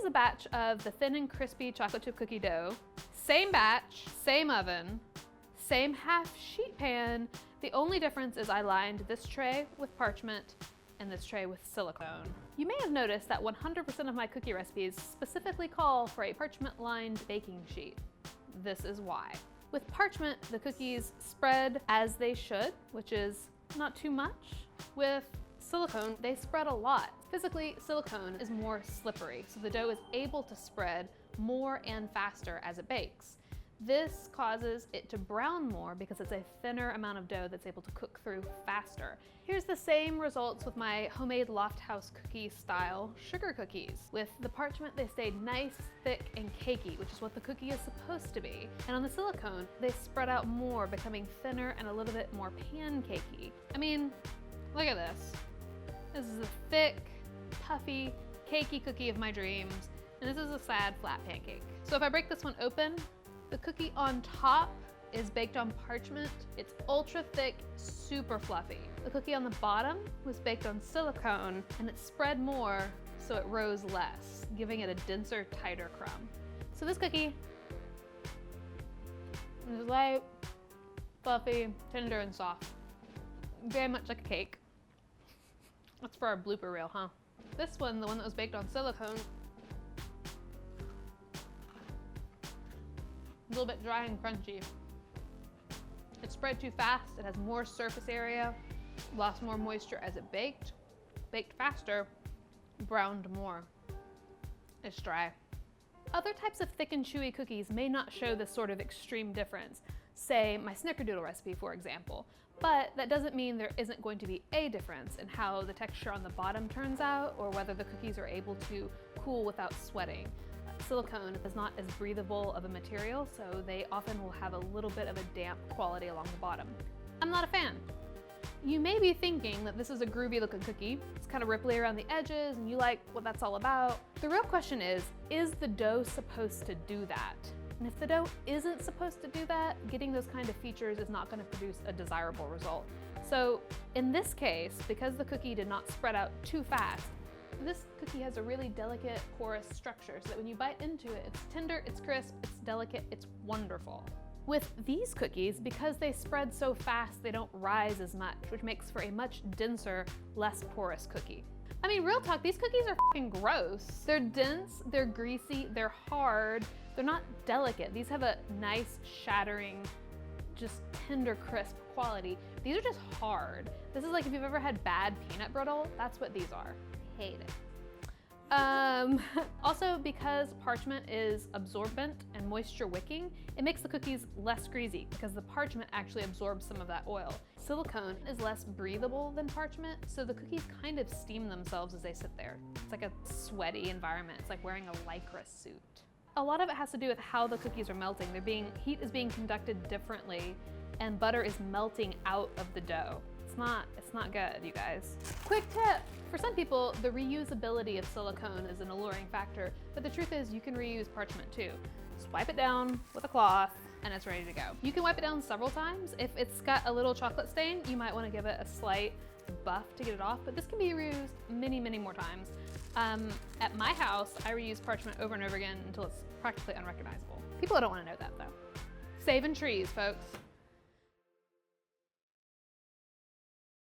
a batch of the thin and crispy chocolate chip cookie dough. Same batch, same oven, same half sheet pan. The only difference is I lined this tray with parchment and this tray with silicone. You may have noticed that 100% of my cookie recipes specifically call for a parchment-lined baking sheet. This is why. With parchment, the cookies spread as they should, which is not too much. With silicone, they spread a lot. Physically, silicone is more slippery, so the dough is able to spread more and faster as it bakes. This causes it to brown more because it's a thinner amount of dough that's able to cook through faster. Here's the same results with my homemade Lofthouse cookie style sugar cookies. With the parchment, they stayed nice, thick, and cakey, which is what the cookie is supposed to be. And on the silicone, they spread out more, becoming thinner and a little bit more pancakey. I mean, look at this. This is a thick, puffy, cakey cookie of my dreams, and this is a sad, flat pancake. So if I break this one open, the cookie on top is baked on parchment. It's ultra thick, super fluffy. The cookie on the bottom was baked on silicone, and it spread more, so it rose less, giving it a denser, tighter crumb. So this cookie is light, fluffy, tender, and soft. Very much like a cake. That's for our blooper reel, huh? This one, the one that was baked on silicone, a little bit dry and crunchy. It spread too fast, it has more surface area, lost more moisture as it baked faster, browned more. It's dry. Other types of thick and chewy cookies may not show this sort of extreme difference, say my snickerdoodle recipe, for example, but that doesn't mean there isn't going to be a difference in how the texture on the bottom turns out or whether the cookies are able to cool without sweating. Silicone is not as breathable of a material, so they often will have a little bit of a damp quality along the bottom. I'm not a fan. You may be thinking that this is a groovy looking cookie. It's kind of ripply around the edges and you like what that's all about. The real question is the dough supposed to do that? And if the dough isn't supposed to do that, getting those kind of features is not going to produce a desirable result. So in this case, because the cookie did not spread out too fast, this cookie has a really delicate, porous structure so that when you bite into it, it's tender, it's crisp, it's delicate, it's wonderful. With these cookies, because they spread so fast, they don't rise as much, which makes for a much denser, less porous cookie. I mean, real talk, these cookies are fucking gross. They're dense, they're greasy, they're hard, they're not delicate. These have a nice, shattering, just tender, crisp quality. These are just hard. This is like if you've ever had bad peanut brittle, that's what these are. Hate it. Also, because parchment is absorbent and moisture wicking, it makes the cookies less greasy because the parchment actually absorbs some of that oil. Silicone is less breathable than parchment, so the cookies kind of steam themselves as they sit there. It's like a sweaty environment. It's like wearing a Lycra suit. A lot of it has to do with how the cookies are melting. Heat is being conducted differently, and butter is melting out of the dough. It's not good, you guys. Quick tip, for some people, the reusability of silicone is an alluring factor, but the truth is you can reuse parchment too. Just wipe it down with a cloth and it's ready to go. You can wipe it down several times. If it's got a little chocolate stain, you might want to give it a slight buff to get it off, but this can be reused many, many more times. At my house, I reuse parchment over and over again until it's practically unrecognizable. People don't want to know that though. Saving trees, folks.